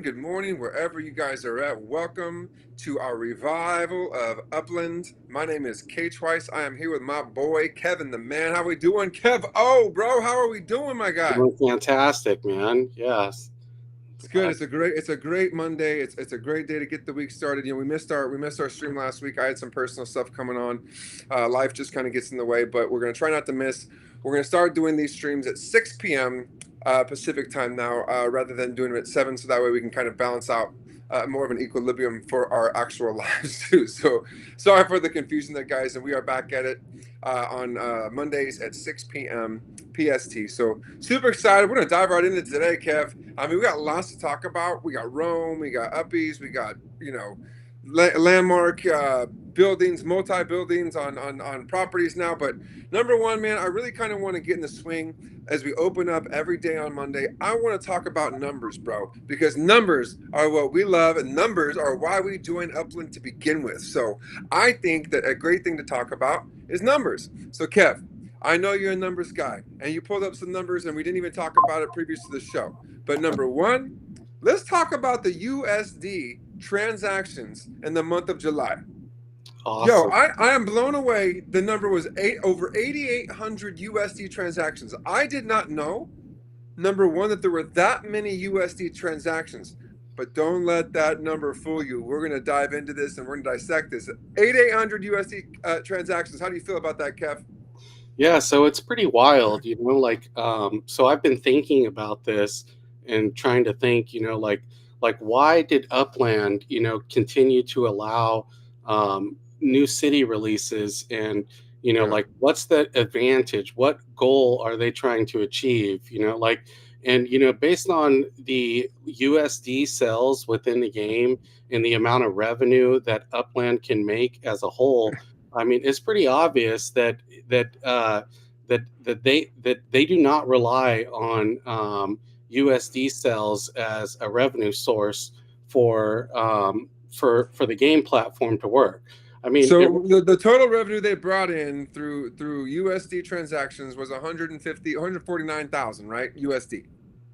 good morning, wherever you guys are at. Welcome to our revival of Upland. My name is KTwice. I am here with my boy, Kevin the Man. How we doing, Kev? Oh, bro, how are we doing, my guy? Doing fantastic, man. Yes. It's good. It's a great Monday. It's a great day to get the week started. We missed our stream last week. I had some personal stuff coming on. Life just kind of gets in the way, but we're gonna try not to miss. We're gonna start doing these streams at 6 p.m. Pacific time now, rather than doing it at 7, so that way we can kind of balance out more of an equilibrium for our actual lives too. So sorry for the confusion there, guys, and we are back at it on Mondays at 6 p.m. PST. So super excited. We're gonna dive right into today, Kev. I mean, we got lots to talk about. We got Rome, we got Uppies, we got landmark buildings, multi buildings on properties now. But number one, man, I really kind of want to get in the swing as we open up every day on Monday. I want to talk about numbers, bro, because numbers are what we love, and numbers are why we joined Upland to begin with. So I think that a great thing to talk about is numbers. So Kev, I know you're a numbers guy, and you pulled up some numbers, and we didn't even talk about it previous to the show. But number one, let's talk about the USD transactions in the month of July. Yo, Awesome. I am blown away. The number was over 8,800 USD transactions. I did not know, number one, that there were that many USD transactions. But don't let that number fool you. We're going to dive into this and we're going to dissect this. 8,800 USD transactions. How do you feel about that, Kev? Yeah, so it's pretty wild, so I've been thinking about this and trying to think, like why did Upland, continue to allow new city releases and, Yeah. like what's the advantage? What goal are they trying to achieve? And based on the USD sales within the game and the amount of revenue that Upland can make as a whole, I mean, it's pretty obvious that they do not rely on USD sales as a revenue source for the game platform to work. I mean, So the total revenue they brought in through USD transactions was 149,000, right? USD.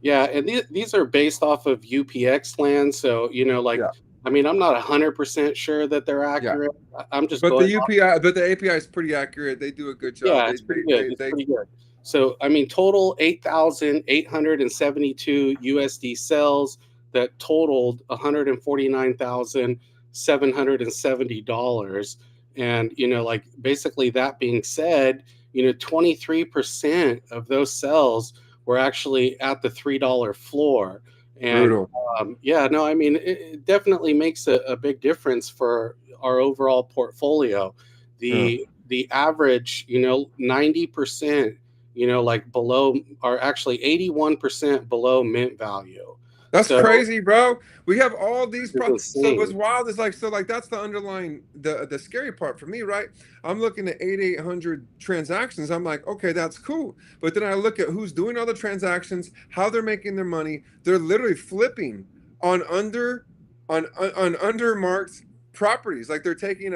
yeah, and these are based off of UPX land, so Yeah. I mean, I'm not 100% sure that they're Yeah. accurate. I'm just But the going. UPI, but the API is pretty accurate. They do a good job. Yeah, it's pretty good. It's They pretty good. So, I mean, total 8,872 USD sales that totaled $149,770. And, like basically that being said, 23% of those sales were actually at the $3 floor. And brutal. yeah, no, I mean, it definitely makes a big difference for our overall portfolio. Yeah. The average, 90%, like below, are actually 81% below mint value. That's So crazy, bro. We have all these it's so what's insane. wild is like that's the underlying the scary part for me, right? I'm looking at 8,800 transactions. I'm like, okay, that's cool. But then I look at who's doing all the transactions, how they're making their money. They're literally flipping on on undermarked properties. Like they're buying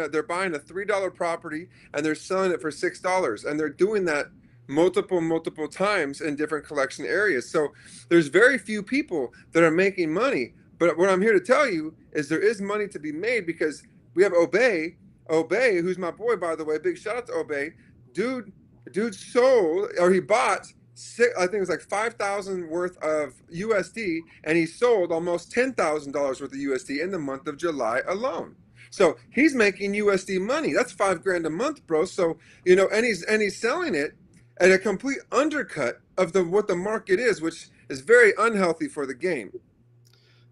a $3 property and they're selling it for $6, and they're doing that multiple times in different collection areas. So there's very few people that are making money. But what I'm here to tell you is there is money to be made, because we have Obey, who's my boy, by the way. Big shout out to Obey. Dude sold, or he bought I think it was like 5,000 worth of USD, and he sold almost $10,000 worth of USD in the month of July alone. So he's making USD money. That's $5,000 a month, bro. So and he's selling it at a complete undercut of what the market is, which is very unhealthy for the game.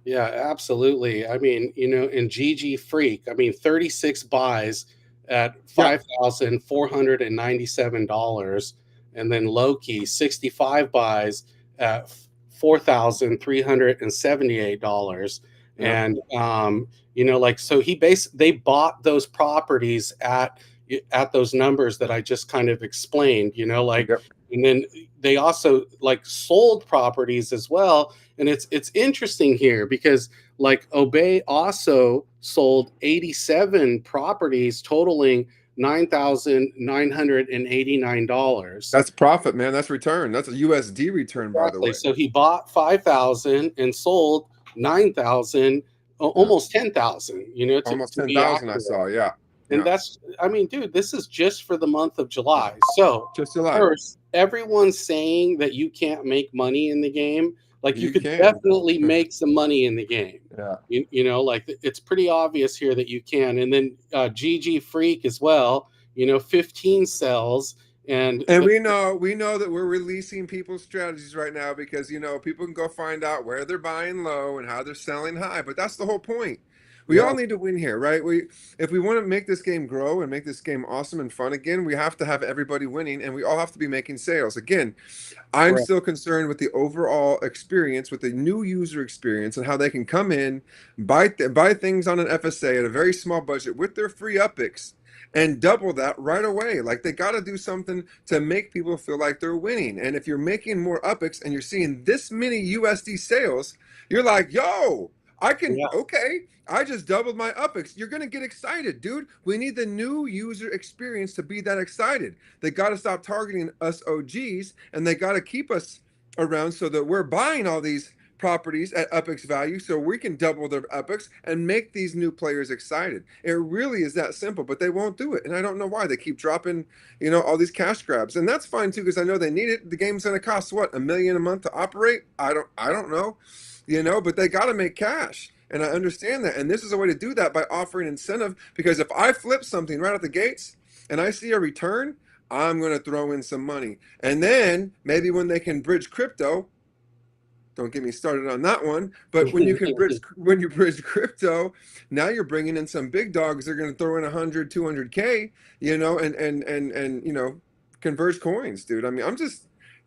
Yeah, absolutely. I mean, in GG Freak, I mean, 36 buys at Yeah, $5,497. And then Loki, 65 buys at $4,378. yeah, And, like, so they bought those properties at those numbers that I just kind of explained, yep. and then they also like sold properties as well. And it's interesting here because like Obey also sold 87 properties totaling $9,989. That's profit, man. That's return. That's a USD return, by the Exactly. way. So he bought 5,000 and sold 9,000, Yeah. almost 10,000, Almost to be 10,000 I accurate. saw. Yeah. And Yeah. that's, I mean, dude, this is just for the month of July. So, Just July. first, everyone's saying that you can't make money in the game. Like, you You could can. definitely make some money in the game. Yeah. Like it's pretty obvious here that you can. And then GG Freak as well, 15 cells. And And we know that we're releasing people's strategies right now because people can go find out where they're buying low and how they're selling high. But that's the whole point. We yeah, all need to win here, right? If we want to make this game grow and make this game awesome and fun again, we have to have everybody winning and we all have to be making sales. Again, I'm correct. still concerned with the overall experience, with the new user experience and how they can come in, buy things on an FSA at a very small budget with their free Uppies and double that right away. Like they got to do something to make people feel like they're winning. And if you're making more Uppies and you're seeing this many USD sales, you're like, yo, Yeah. okay, I just doubled my Uppies. You're going to get excited, dude. We need the new user experience to be that excited. They got to stop targeting us OGs and they got to keep us around so that we're buying all these properties at Upix value so we can double their Upix and make these new players excited. It really is that simple, but they won't do it. And I don't know why. They keep dropping, all these cash grabs. And that's fine too, because I know they need it. The game's gonna cost what, $1 million a month to operate? I don't know, but they gotta make cash. And I understand that. And this is a way to do that by offering incentive. Because if I flip something right out the gates and I see a return, I'm going to throw in some money. And then maybe when they can bridge crypto, don't get me started on that one, but when you bridge crypto, now you're bringing in some big dogs. They're going to throw in 100, 200K, and converge coins, dude. I mean,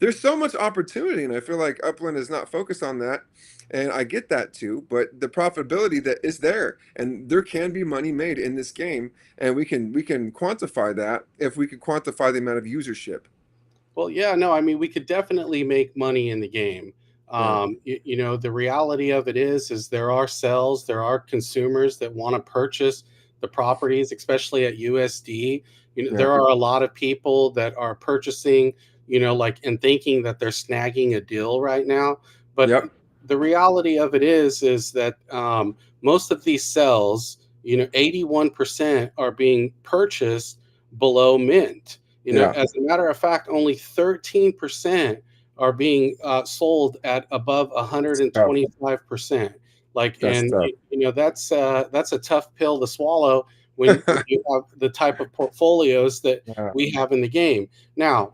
there's so much opportunity, and I feel like Upland is not focused on that. And I get that too, but the profitability that is there, and there can be money made in this game, and we can quantify that if we could quantify the amount of usership. Well, yeah, no, I mean, we could definitely make money in the game. Yeah. The reality of it is there are cells, there are consumers that want to purchase the properties, especially at USD. Yeah. There are a lot of people that are purchasing, and thinking that they're snagging a deal right now. But Yep. the reality of it is that most of these cells, 81% are being purchased below mint. Yeah. As a matter of fact, only 13% are being sold at above Tough. 125%. Like, That's and tough. that's a tough pill to swallow when you have the type of portfolios that Yeah. we have in the game. Now,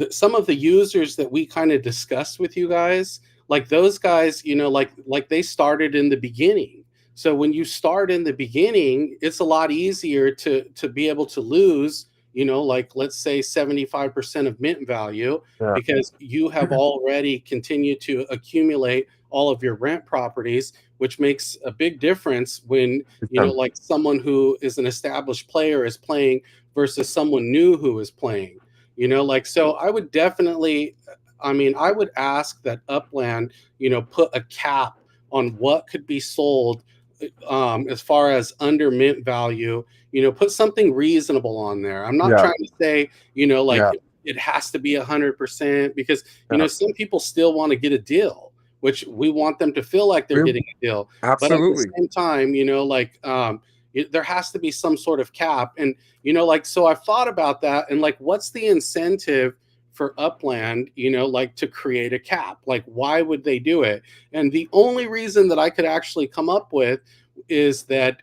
some of the users that we kind of discussed with you guys, like those guys, like they started in the beginning. So when you start in the beginning, it's a lot easier to be able to lose, like let's say 75% of mint value, Yeah. because you have already continued to accumulate all of your rent properties, which makes a big difference when, Yeah. like someone who is an established player is playing versus someone new who is playing. Like, so I would definitely, I mean, I would ask that Upland, put a cap on what could be sold as far as under mint value. Put something reasonable on there. I'm not Yeah. trying to say, like Yeah. it has to be 100%, because, Yeah. some people still want to get a deal, which we want them to feel like they're We getting a deal. But at the absolutely. same time, like, there has to be some sort of cap. And, like, so I've thought about that, and like, what's the incentive for Upland, like to create a cap? Like, why would they do it? And the only reason that I could actually come up with is that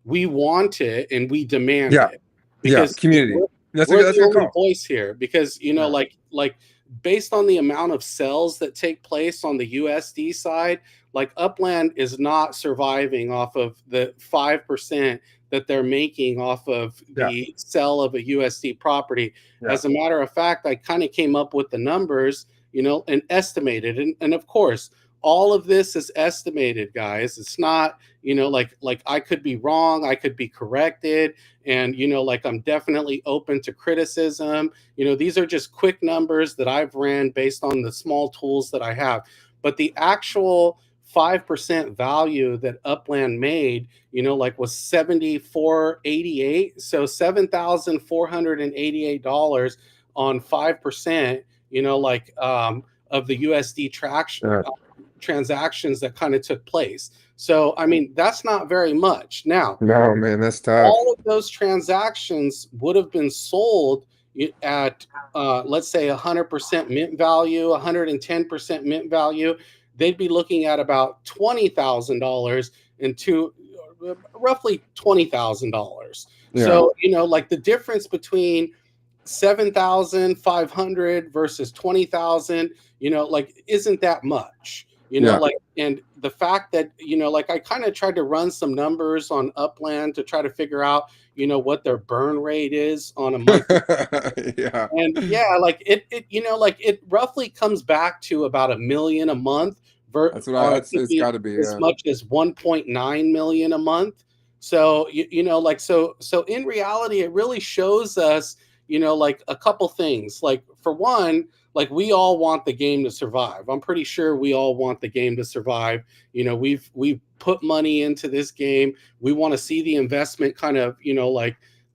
we want it and we demand Yeah. it, Yeah. because Community. we're That's the a good only call. voice here. Because Yeah. like based on the amount of sales that take place on the USD side, like Upland is not surviving off of the 5% that they're making off of Yeah. the sell of a USD property. Yeah. As a matter of fact, I kind of came up with the numbers, and estimated. And of course, all of this is estimated, guys. It's not, like I could be wrong, I could be corrected. And, like I'm definitely open to criticism. These are just quick numbers that I've ran based on the small tools that I have. But the actual 5% value that Upland made, like was 74.88. So $7,488 on 5%, like of the USD traction, Yeah. transactions that kind of took place. So I mean, that's not very much. Now, No, man, that's tough. all of those transactions would have been sold at let's say 100% mint value, 110% mint value. They'd be looking at about $20,000 into roughly $20,000. Yeah, So like the difference between 7,500 versus 20,000, like isn't that much, yeah. like, and the fact that, like I kind of tried to run some numbers on Upland to try to figure out, what their burn rate is on a monthly. Yeah. And yeah, like it like it roughly comes back to about 1 million a month, That's what or it could it's be got to be. as Yeah. much as 1.9 million a month. So like so in reality, it really shows us, like a couple things. Like for one, like we all want the game to survive. I'm pretty sure we all want the game to survive. We've put money into this game. We want to see the investment kind of,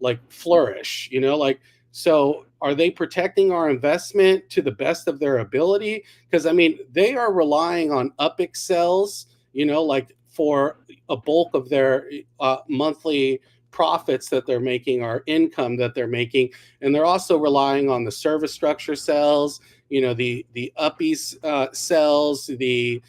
like flourish, like. So are they protecting our investment to the best of their ability? Because I mean, they are relying on Uppies sales, like for a bulk of their monthly profits that they're making, or income that they're making, and they're also relying on the service structure sales, the Uppies cells, the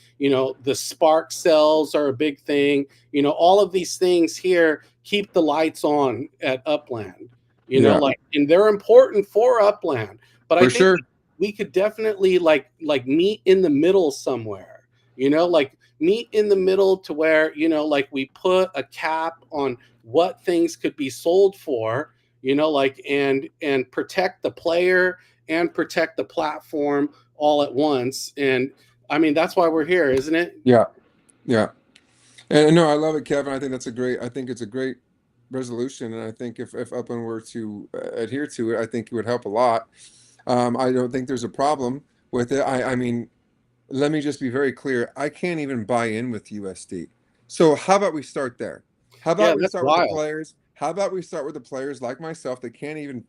Spark cells are a big thing. All of these things here keep the lights on at Upland. Yeah, Like, and they're important for Upland, but I for think sure. we could definitely like meet in the middle somewhere. Like meet in the middle to where, like we put a cap on what things could be sold for, like, and protect the player and protect the platform all at once. And I mean, that's why we're here, isn't it? Yeah, yeah. And no, I love it, Kevin. I think that's a great. I think it's a great resolution, and I think if Upland were to adhere to it, I think it would help a lot. I don't think there's a problem with it. I mean, let me just be very clear. I can't even buy in with USD. So how about we start there? How Yeah, about we that's start with the wild. players? How about we start with the players like myself that can't even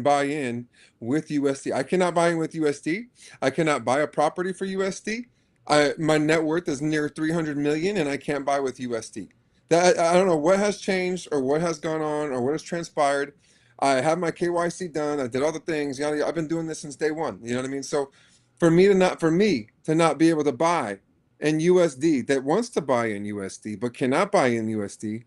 buy in with USD? I cannot buy in with USD. I cannot buy a property for USD. My net worth is near 300 million and I can't buy with USD. That I don't know what has changed or what has gone on or what has transpired. I have my KYC done. I did all the things. I've been doing this since day one. You know what I mean? So for me to not be able to buy in USD, that wants to buy in USD but cannot buy in USD.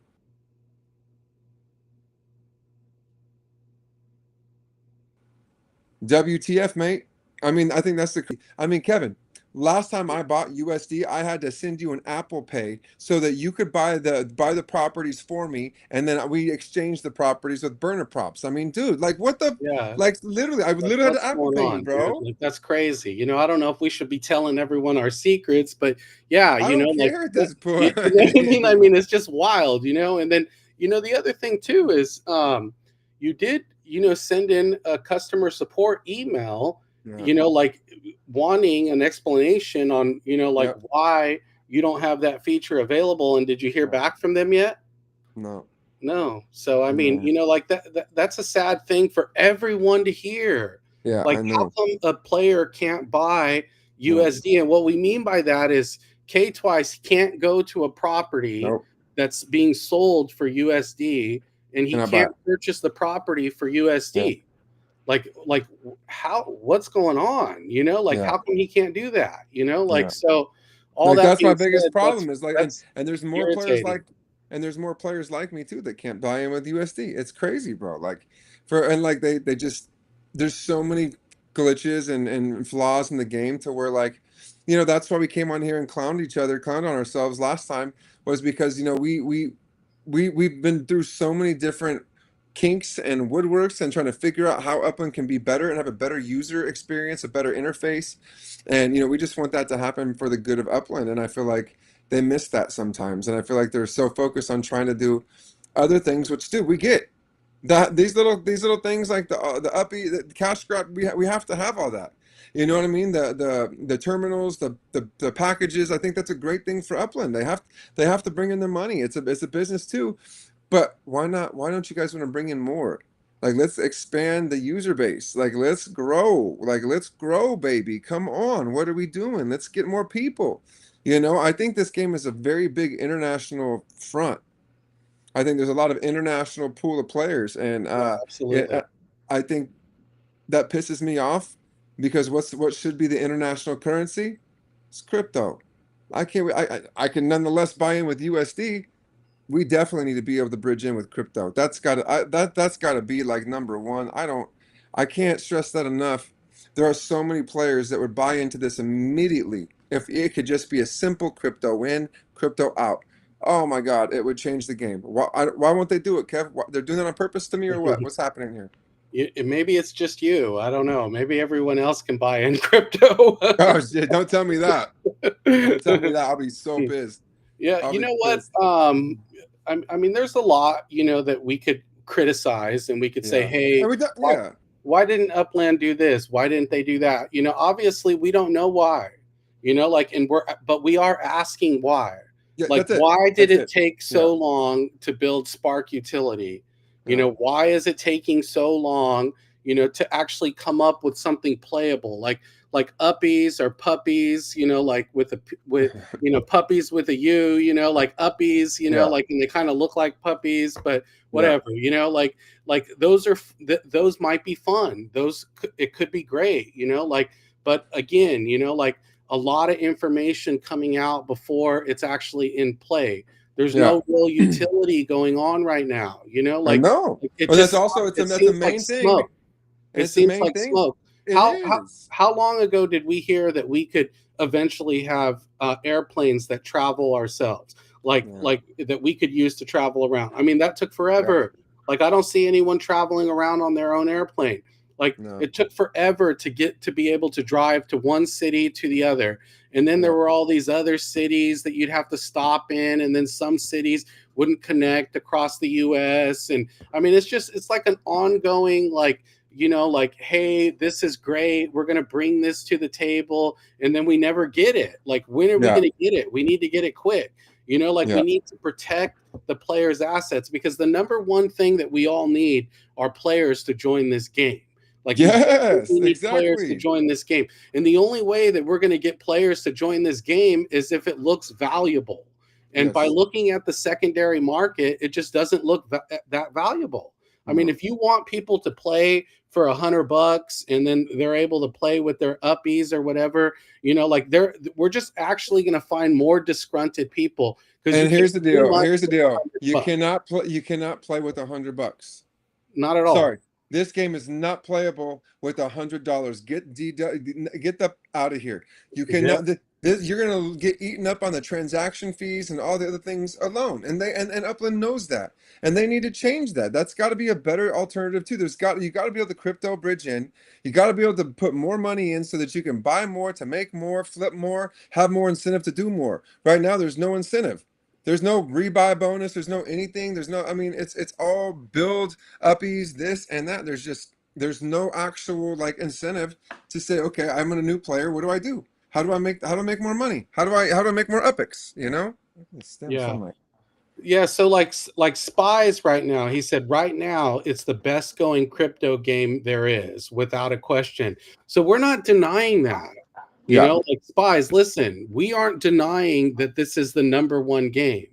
WTF, mate? I mean, I think that's the. I mean, Kevin, last time I bought USD, I had to send you an Apple Pay so that you could buy the properties for me, and then we exchanged the properties with burner props. I mean, dude, like what the, Yeah. like literally, I Like, literally had what's to Apple going Pay you, on, dude? bro. Like, that's crazy. I don't know if we should be telling everyone our secrets, but yeah, I don't like care at this you point. know what I mean? I mean, it's just wild, And then, the other thing too is you did, send in a customer support email, Yeah. like wanting an explanation on, like Yep. why you don't have that feature available. And did you hear Yeah. back from them yet? No. No. So I mean, No. like that's a sad thing for everyone to hear. Yeah, Like I how know. come a player can't buy Yeah. USD? And what we mean by that is KTwice can't go to a property Nope. that's being sold for USD and he Can I buy can't it? purchase the property for Yeah. USD. Like how what's going on? Like Yeah. how come he can't do that? Like Yeah. so all Like that that's my being biggest said, problem is like that's and there's more players irritating. like and there's more players like me too that can't buy in with USD. It's crazy, bro. Like for and like they just there's so many glitches and flaws in the game to where like that's why we came on here and clowned on ourselves last time was because we've been through so many different kinks and woodworks and trying to figure out how Upland can be better and have a better user experience, a better interface. And we just want that to happen for the good of Upland. And I feel like they miss that sometimes. And I feel like they're so focused on trying to do other things, which we get that these little things like the uppy the cash grab we have to have all that. You know what I mean? The terminals, the packages. I think that's a great thing for Upland. They have to bring in their money. It's a business too. But why not? Why don't you guys want to bring in more? Like, let's expand the user base. Like, let's grow. Like, let's grow, baby. Come on. What are we doing? Let's get more people. You know, I think this game is a very big international front. I think there's a lot of international pool of players, and Yeah, absolutely. I think that pisses me off because what should be the international currency? It's crypto. I can't. I can nonetheless buy in with USD. We definitely need to be able to bridge in with crypto. That's got to be like number one. I can't stress that enough. There are so many players that would buy into this immediately if it could just be a simple crypto in, crypto out. Oh my God, it would change the game. Why won't they do it, Kev? They're doing it on purpose to me or what? What's happening here? Maybe it's just you. I don't know. Maybe everyone else can buy in crypto. Oh shit! Don't tell me that. Don't tell me that. I'll be so pissed. Yeah, I'll you be know what? pissed. I mean, there's a lot, that we could criticize and we could say, Yeah. And hey, why, yeah. why didn't Upland do this? Why didn't they do that? Obviously we don't know why. But we are asking why. Yeah, Like, that's it. why did That's it it. take Yeah. so long to build Spark utility? Yeah. Why is it taking so long, to actually come up with something playable? Like uppies or puppies, like puppies with a U, like uppies, Yeah. like, and they kind of look like puppies, but Yeah. whatever, like those might be fun. It could be great, but again, like a lot of information coming out before it's actually in play. There's Yeah. no real utility going on right now, I know. it Well, that's just also it that's the seems like main thing. smoke. And It it's the seems main like thing. smoke. It How is. how long ago did we hear that we could eventually have airplanes that travel ourselves, Yeah. like that we could use to travel around? I mean, that took Yeah. forever. Like, I don't see anyone traveling around on their own airplane. Like, No. it took forever to be able to drive to one city to the other. And then there Yeah. were all these other cities that you'd have to stop in, and then some cities wouldn't connect across the US. And I mean, it's like an ongoing, like, like, hey, this is great. We're going to bring this to the table. And then we never get it. Like, when are we Yeah. going to get it? We need to get it quick. Like, we Yeah. need to protect the players' assets, because the number one thing that we all need are players to join this game. Like, we Yes, need players to exactly. join this game. And the only way that we're going to get players to join this game is if it looks valuable. And by Yes. looking at the secondary market, it just doesn't look that valuable. I mean, No. if you want people to play for $100 and then they're able to play with their uppies or whatever, like, we're just actually going to find more disgruntled people, because you And can't here's the do deal. much Here's the with deal. $100. You cannot play with $100. Not at all. Sorry. This game is not playable with $100. Get the out of here. You Yeah. cannot. You're gonna get eaten up on the transaction fees and all the other things alone. And Upland knows that, and they need to change that. That's got to be a better alternative too. You got to be able to crypto bridge in. You got to be able to put more money in so that you can buy more, to make more, flip more, have more incentive to do more. Right now, there's no incentive. There's no rebuy bonus. There's no anything. There's no. I mean, it's all build uppies, this and that. There's no actual like incentive to say, okay, I'm a new player. What do I do? How do I make more money? How do I make more epics? You know? Yeah. Yeah, so like Spies right now, he said right now it's the best going crypto game there is, without a question. So we're not denying that. Yeah. Like, Spies, listen, we aren't denying that this is the number one game.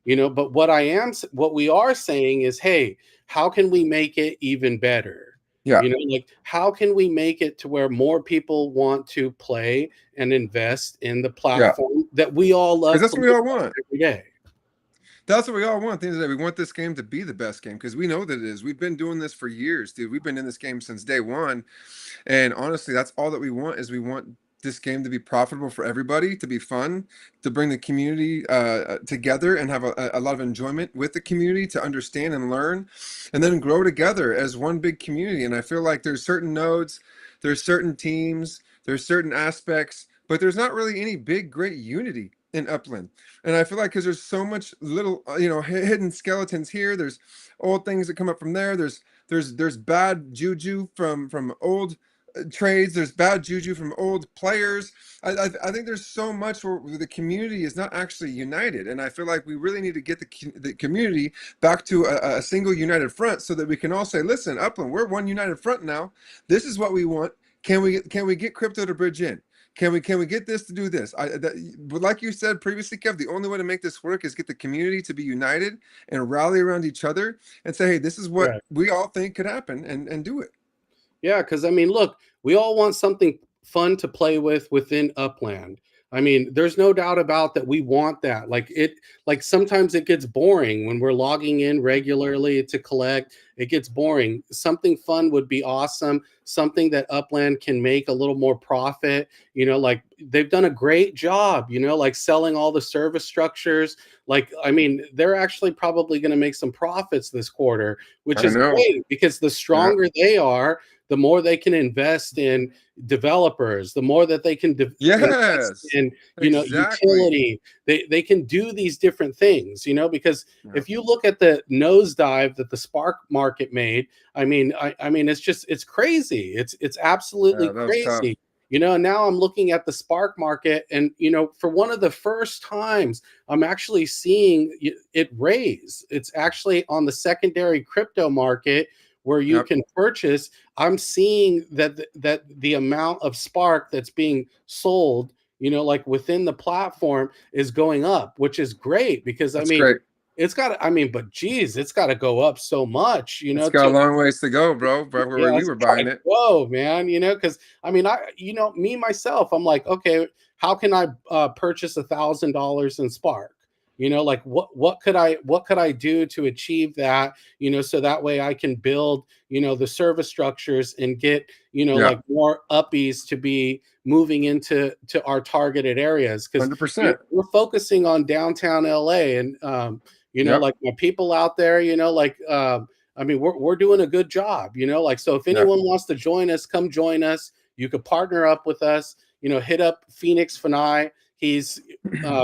But what we are saying is, hey, how can we make it even better? Yeah. Like, how can we make it to where more people want to play and invest in the Yeah. platform that we all Because love that's to what we look all at want. every day? That's what we all want. At the end of the day, we want this game to be the best game because we know that it is. We've been doing this for years, dude. We've been in this game since day one. And honestly, that's all that we want is we want this game to be profitable for everybody, to be fun, to bring the community together and have a lot of enjoyment with the community, to understand and learn, and then grow together as one big community. And I feel like there's certain nodes, there's certain teams, there's certain aspects, but there's not really any big, great unity in Upland. And I feel like because there's so much little, hidden skeletons here. There's old things that come up from there. There's bad juju from old trades. There's bad juju from old players. I think there's so much where the community is not actually united, and I feel like we really need to get the community back to a single united front so that we can all say, listen, Upland, we're one united front now. This is what we want. Can we get crypto to bridge in? Can we get this to do this? But like you said previously, Kev, the only way to make this work is get the community to be united and rally around each other and say, hey, this is what Right. we all think could happen, and do it. Yeah, because I mean, look, we all want something fun to play with within Upland. I mean, there's no doubt about that. We want that. Like sometimes it gets boring when we're logging in regularly to collect. It gets boring. Something fun would be awesome. Something that Upland can make a little more profit. Like they've done a great job. Like selling all the service structures. Like, I mean, they're actually probably going to make some profits this quarter, which I is know. great because the Yeah. stronger they are, the more they can invest in developers, the more that they can invest Yes. in, Exactly. utility. They can do these different things, because Yeah. if you look at the nosedive that the Spark market made, I mean, it's crazy. It's absolutely Yeah, that was tough. crazy. Now I'm looking at the Spark market, and for one of the first times, I'm actually seeing it raise. It's actually on the secondary crypto market where you Yep. can purchase. I'm seeing that the amount of Spark that's being sold, like within the platform, is going up, which is great because I That's mean, great. it's got to. I mean, but geez, it's got to go up so much, It's got a to long ways to go, bro, yeah, where we it's were buying like, it. whoa, man, because I mean, me myself, I'm like, okay, how can I purchase $1,000 in Spark? Like what could I do to achieve that? So that way I can build, the service structures and get, Yeah. like more uppies to be moving into our targeted areas because 100%. we're focusing on downtown LA and Yep. like my people out there, like I mean, we're doing a good job, like, so if Yeah. anyone wants to join us, come join us. You could partner up with us, hit up Phoenix Fanai. He's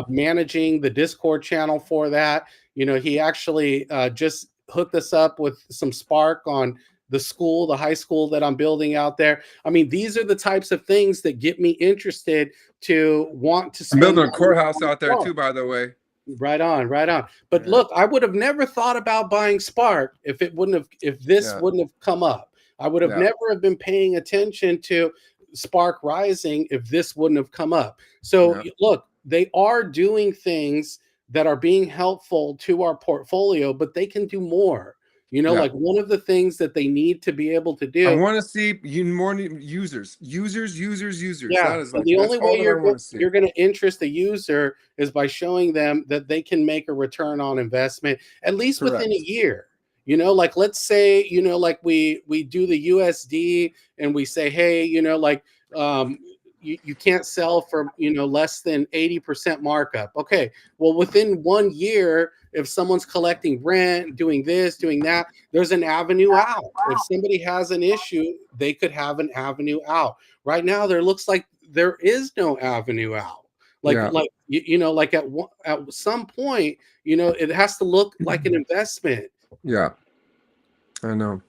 managing the Discord channel for that. He actually just hooked us up with some Spark on the high school that I'm building out there. I mean, these are the types of things that get me interested to want to I'm spend building a money courthouse on out there Spark. too, by the way. Right on, right on. But Yeah. look, I would have never thought about buying Spark if this Yeah. wouldn't have come up. I would have Yeah. never have been paying attention to Spark rising if this wouldn't have come up. So Yeah. look, they are doing things that are being helpful to our portfolio, but they can do more. Yeah. Like one of the things that they need to be able to I do. want to see more users. Users. Yeah, That is and like, the that's only way all that I want to see. you're going to interest the user is by showing them that they can make a return on investment at least within a Correct. year. Like let's say, like we do the USD and we say, hey, like you can't sell for less than 80% markup. Okay, well within 1 year, if someone's collecting rent, doing this, doing that, there's an avenue out. If somebody has an issue, they could have an avenue out. Right now, there looks like there is no avenue out. Yeah. Like at some point, it has to look like an investment. Yeah. I know.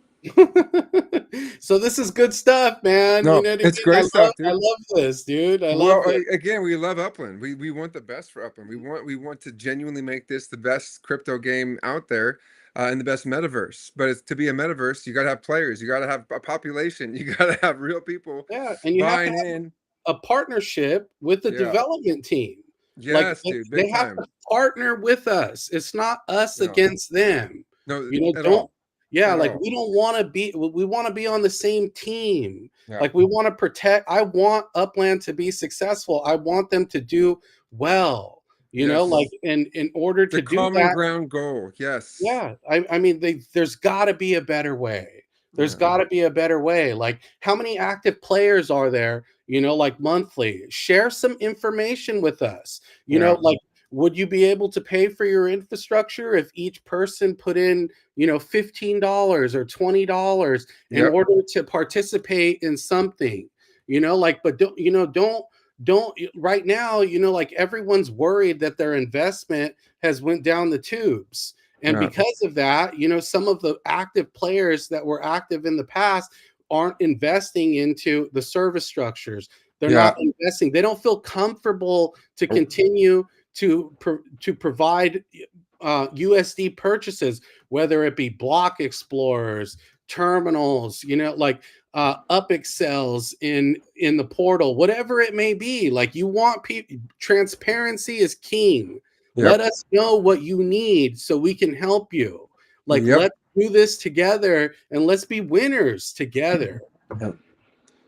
So this is good stuff, man. You No, know what I it's mean? great stuff, I dude. love this, dude. I love Well, this. again, we love Upland. We want the best for Upland. We want to genuinely make this the best crypto game out there, and the best metaverse. But it's to be a metaverse, you got to have players, you got to have a population, you got to have real people Yeah, and you have to buying have in. a partnership with the Yeah. development team. Like Yes, dude. they Big have time. to partner with us. It's not us No. against them. No, at Don't all. yeah, At like all. we want to be on the same team. Yeah. Like we want to protect. I want Upland to be successful. I want them to do well. Like Yes. in order The to do common that, ground goal. Yes. yeah, I mean, there's got to be a better way. There's Yeah. got to be a better way. Like, how many active players are there? Like monthly. Share some information with us. Yeah. Like, would you be able to pay for your infrastructure if each person put in, $15 or $20 in Yep. order to participate in something? Like, but don't right now. Like everyone's worried that their investment has went down the tubes. And Yeah. because of that, some of the active players that were active in the past aren't investing into the service structures. They're Yeah. not investing. They don't feel comfortable to Oh, continue to provide USD purchases, whether it be block explorers, terminals, like up excels in the portal, whatever it may be. Like, you want people, transparency is king. Let Yep. us know what you need so we can help you. Like, Yep. let's do this together and let's be winners together. Yep.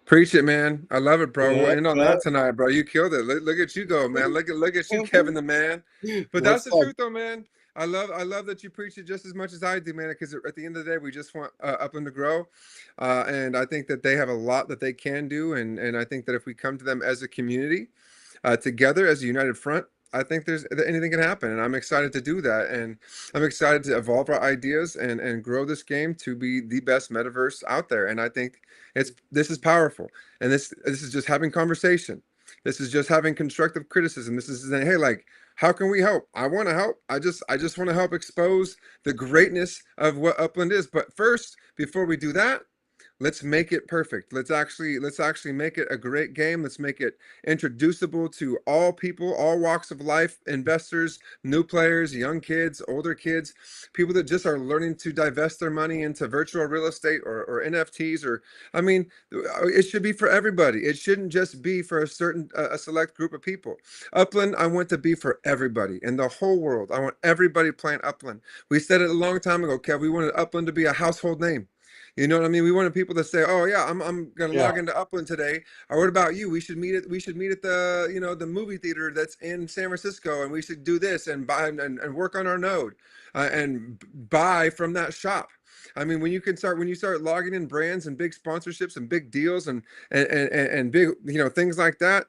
Preach it, man. I love it, bro. We'll Yeah, end on yeah. that tonight, bro. You killed it. Look at you go, man. Look at you, Kevin the man. But that's What's the up? truth, though, man. I love that you preach it just as much as I do, man. Because at the end of the day, we just want Upland to grow, and I think that they have a lot that they can do, and I think that if we come to them as a community, together as a united front, I think there's anything can happen, and I'm excited to do that, and I'm excited to evolve our ideas and grow this game to be the best metaverse out there. And I think this is powerful, and this is just having conversation. This is just having constructive criticism. This is saying, hey, like, how can we help? I want to help. I just want to help expose the greatness of what Upland is. But first, before we do that, let's make it perfect. Let's actually make it a great game. Let's make it introducible to all people, all walks of life, investors, new players, young kids, older kids, people that just are learning to divest their money into virtual real estate or NFTs. Or I mean, it should be for everybody. It shouldn't just be for a select group of people. Upland, I want to be for everybody in the whole world. I want everybody playing Upland. We said it a long time ago, Kev. We wanted Upland to be a household name. You know what I mean? We wanted people to say, "Oh yeah, I'm gonna Yeah. log into Upland today." Or what about you? We should meet at the the movie theater that's in San Francisco, and we should do this and buy and work on our node, buy from that shop. I mean, when you start logging in brands and big sponsorships and big deals and big things like that,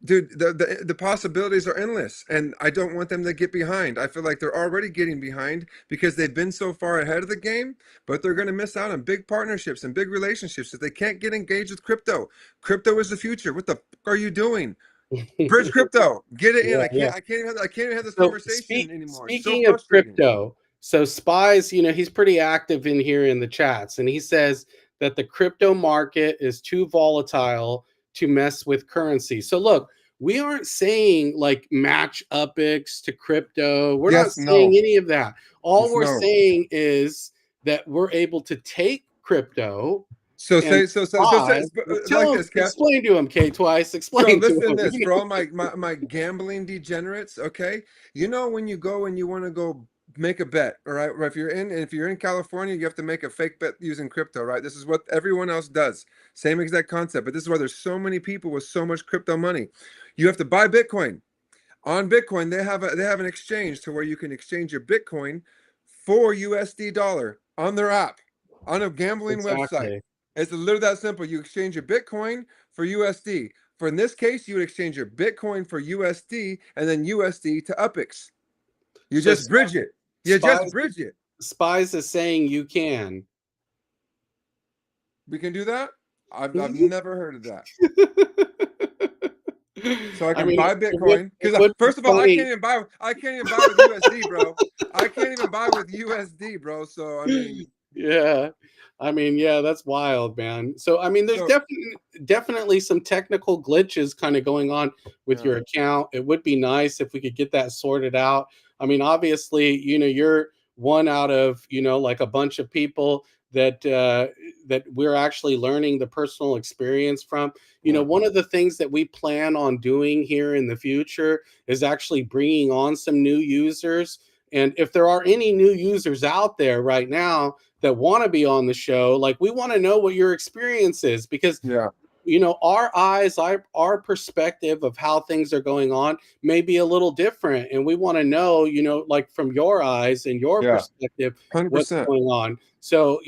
dude, the possibilities are endless, and I don't want them to get behind. I feel like they're already getting behind because they've been so far ahead of the game, but they're going to miss out on big partnerships and big relationships if they can't get engaged with crypto. Crypto is the future. What the fuck are you doing? Bridge crypto, get it in. Yeah, yeah. I can't even have this So conversation anymore. It's so speaking of frustrating. crypto, so Spies, he's pretty active in here in the chats, and he says that the crypto market is too volatile to mess with currency. So look, we aren't saying like match UPX to crypto. We're not Yes, saying no. any of that. All Yes, we're no. saying is that we're able to take crypto So and say Spies. like Tell him, this, Kev. explain to him, KTwice, So explain to listen him. to this for all my gambling degenerates, okay? You know when you go and you want to go make a bet, all right? Or if you're in California, you have to make a fake bet using crypto, right? This is what everyone else does. Same exact concept, but this is why there's so many people with so much crypto money. You have to buy Bitcoin. On Bitcoin, they have an exchange to where you can exchange your Bitcoin for USD dollar on their app, on a gambling website. Exactly. It's literally that simple. You exchange your Bitcoin for USD. For in this case, you would exchange your Bitcoin for USD and then USD to UPX. You So just bridge it. You just Spies bridge it. Spies is saying you can. We can do that. I've never heard of that. So I I can mean, buy Bitcoin it because would be first of all, funny. I can't even buy with USD, bro. I can't even buy with USD, bro. So I mean, Yeah. I mean, yeah, that's wild, man. So, I mean, there's so definitely some technical glitches kind of going on with yeah, your account. It would be nice if we could get that sorted out. I mean, obviously, you're one out of, like a bunch of people that we're actually learning the personal experience from. yeah, One of the things that we plan on doing here in the future is actually bringing on some new users. And if there are any new users out there right now that want to be on the show, like, we want to know what your experience is, because yeah, our eyes, our perspective of how things are going on may be a little different, and we want to know, like, from your eyes and your yeah, perspective, hundred what's percent. going on. So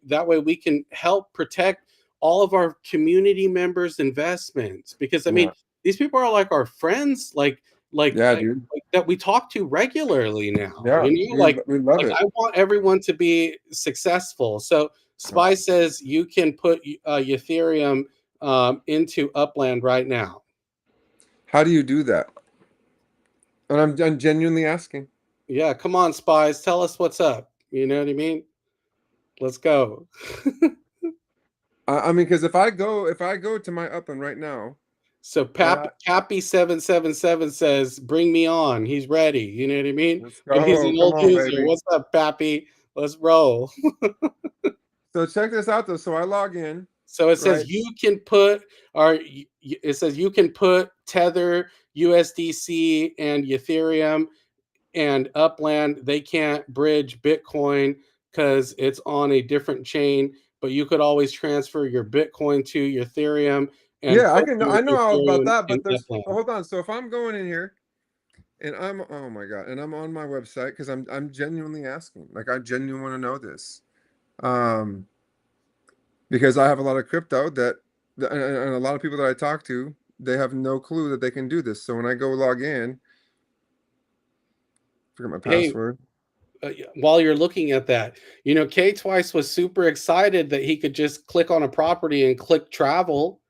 that way we can help protect all of our community members' investments, because I mean, Yeah, these people are like our friends, like, yeah, like, dude. like that we talk to regularly now. Yeah, Like, we love like it. I want everyone to be successful. So Yeah. Spy says you can put Ethereum into Upland right now. How do you do that? And I'm genuinely asking. Yeah, come on, Spies, tell us what's up. You know what I mean? Let's go. I mean, because if I go to my Upland right now, So and I Pappy 777 says, "Bring me on." He's ready. You know what I mean? let's And he's go, an come old on, user. baby. What's up, Pappy? Let's roll. So check this out though. So I log in. So it says right? you can put, or it says you can put Tether, USDC, and Ethereum and Upland. They can't bridge Bitcoin because it's on a different chain. But you could always transfer your Bitcoin to your Ethereum and Yeah, put I your know all about Ethereum that, in but there's Upland. hold on. So if I'm going in here and I'm oh my god, and I'm on my website because I'm genuinely asking. Like I genuinely want to know this. Um because I have a lot of crypto and a lot of people that I talk to, they have no clue that they can do this. So when I go log in, forget my Hey, password. while you're looking at that, KTwice was super excited that he could just click on a property and click travel.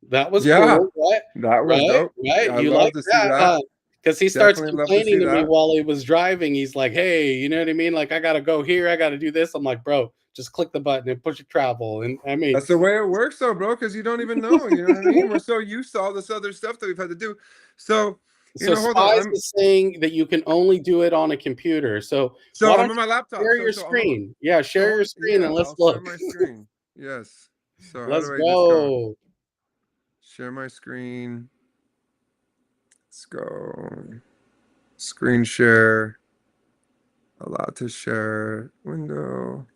That was Yeah, cool, right? that was Right, dope. right. I You love like to see that, that. huh? Because he starts Definitely love to see complaining to me that. while he was driving. He's like, "Hey, you know what I mean? Like, I gotta go here. I gotta do this." I'm like, "Bro, just click the button and push it travel." And I mean, That's the way it works, though, bro. Because you don't even know. You know what I mean? We're so used to all this other stuff that we've had to do. So, so hold on. Spies is saying that you can only do it on a computer. So why I'm don't on my you laptop. share your screen? Yeah, So share your screen yeah, and let's I'll share look. my screen. Yes. So how Let's do I just go? go. Share my screen. Let's go. Screen share. Allow to share window.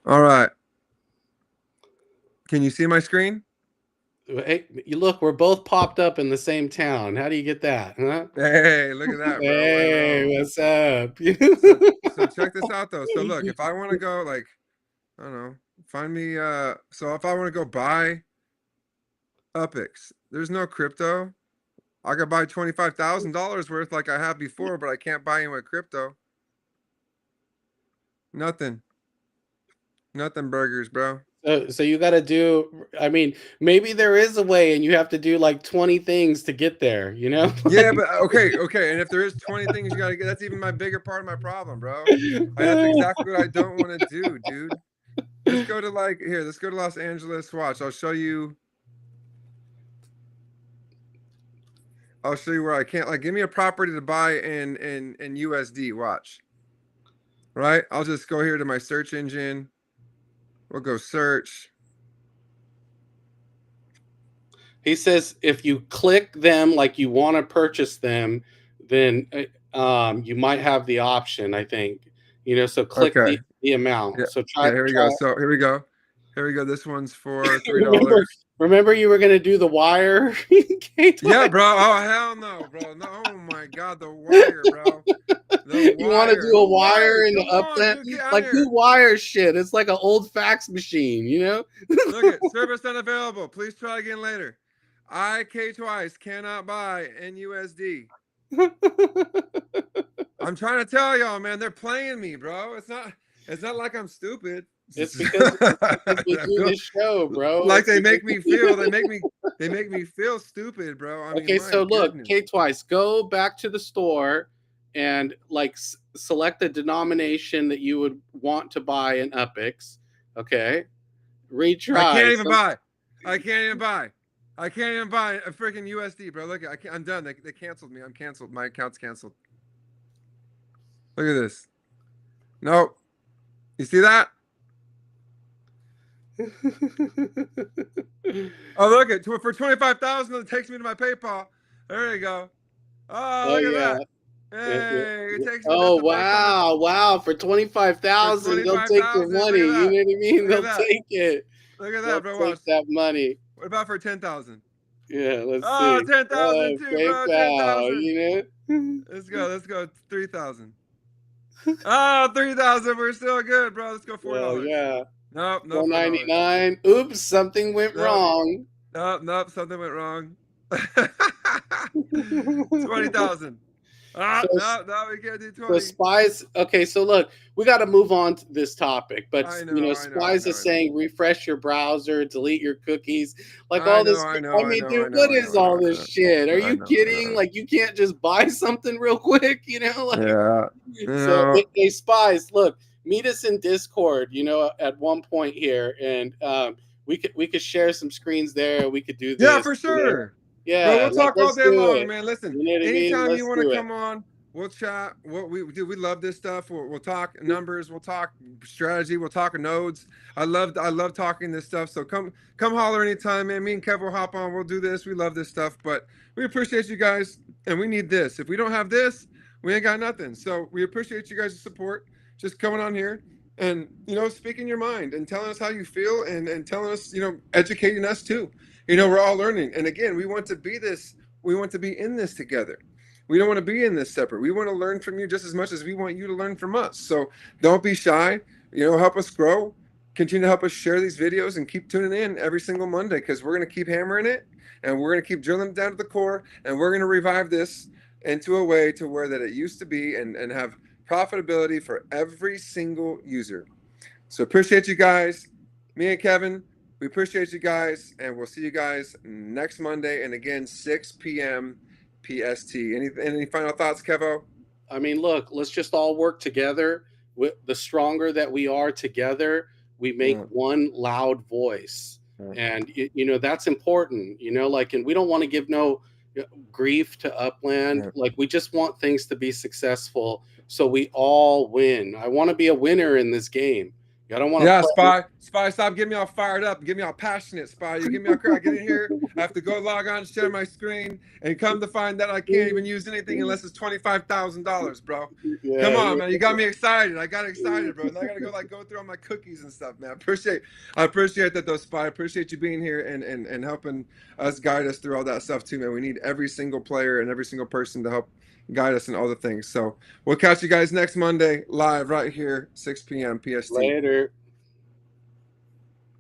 All right. Can you see my screen? Hey, you look, we're both popped up in the same town. How do you get that? Huh? Hey, look at that, bro. I Hey, know. what's up? So check this out though. So look, if I want to go like, I don't know, find me so if I want to go buy Upix, there's no crypto. I could buy $25,000 worth like I have before, but I can't buy any with crypto. Nothing. Nothing burgers, bro. So you got to do, I mean, maybe there is a way and you have to do like 20 things to get there, Yeah, Like, but okay. And if there is 20 things you gotta get, that's even my bigger part of my problem, bro. Like that's exactly what I don't want to do, dude. Let's go to like here, let's go to Los Angeles. Watch, I'll show you. I'll show you where I can't like give me a property to buy in USD. Watch. Right? I'll just go here to my search engine. We'll go search. he says if you click them like you want to purchase them, then you might have the option, I think. So click Okay. the amount. Yeah. So Yeah, try here we go. try So here we go. Here we go. This one's for remember $3. remember you were gonna do the wire Yeah, gateway? bro. Oh hell no, bro. No, oh my god, the wire, bro. The You want to wire. do a Who wire wired? in the Come on, Upland? dude. Get out of Like here. who wires shit? It's like an old fax machine. Look at service unavailable. Please try again later. I KTwice cannot buy NUSD. I'm trying to tell y'all, man, they're playing me, bro. It's not like I'm stupid. It's because we I do feel this show, bro. like It's they because make me feel they make me feel stupid, bro. I mean, okay, my so look, goodness. KTwice, go back to the store and like select the denomination that you would want to buy in Upix. Okay, I retry. can't even buy. I can't even buy. I can't even buy a freaking USD, bro. Look, I'm done. They canceled me. I'm canceled. My account's canceled. Look at this. Nope. You see that? Oh, look at for 25,000. It takes me to my PayPal. There you go. Oh, Oh look at yeah. that. Hey, it takes me. That's Oh the first time wow, wow! For for 25,000, they'll take your 25,000. money. Look at You that. know what I mean? Look at They'll that. take it. Look at that, They'll bro. take Watch. that money. What about for 10,000? Yeah, let's Oh, see. 10,000 Oh, too, bro. PayPal. 10,000. You Let's go. Let's go. 3,000. Oh, 3,000. We're still good, bro. Let's go Well, $4. yeah. Nope, no $4. 4.99. Oops, something went Nope, wrong. nope. Something went wrong. 20,000. So, Ah, no, no, we can't do so 20. Spies. Okay, so look, we got to move on to this topic, but I know, I know, I Spies know, is I know. saying refresh your browser, delete your cookies, like I all know, this. I I know, I mean, know, I dude, know, what I know, is I know, all I this know. shit? Are I you know, I kidding? know. Like, you can't just buy something real quick, Like, Yeah. so, No. hey, Spies, look, meet us in Discord, at one point here, and we could share some screens there. We could do Yeah, this, for sure. Bro, Yeah, we'll like talk all let's day do long, it. man. Listen, You know what I mean? anytime you Let's want to do it. come on, We'll chat. What we do, we love this stuff. We'll talk numbers. We'll talk strategy. We'll talk nodes. I love talking this stuff. So come holler anytime, man. Me and Kev will hop on. We'll do this. We love this stuff. But we appreciate you guys, and we need this. If we don't have this, we ain't got nothing. So we appreciate you guys' support. Just coming on here and speaking your mind and telling us how you feel and telling us, educating us too. We're all learning. And again, we want to be this. We want to be in this together. We don't want to be in this separate. We want to learn from you just as much as we want you to learn from us. So don't be shy. Help us grow. Continue to help us share these videos and keep tuning in every single Monday because we're going to keep hammering it and we're going to keep drilling it down to the core and we're going to revive this into a way to where that it used to be and have profitability for every single user. So appreciate you guys. Me and Kevin, we appreciate you guys and we'll see you guys next Monday and again 6 p.m. PST. Any final thoughts, Kevo? I mean, look, let's just all work together. The stronger that we are together, we make one loud voice. And, that's important, and we don't want to give no grief to Upland. Like, we just want things to be successful so we all win. I want to be a winner in this game. I don't want to. Yeah, Spy, stop getting me all fired up. Get me all passionate, Spy. You get me all crazy. I get in here. I have to go log on, share my screen, and come to find that I can't even use anything unless it's $25,000, bro. Yeah, come on, man. You got me excited. I got excited, bro. And I gotta go through all my cookies and stuff, man. I appreciate that, though, Spy. I appreciate you being here and helping us guide us through all that stuff too, man. We need every single player and every single person to help guide us in all the things. So we'll catch you guys next Monday live right here, 6 p.m. PST. Later.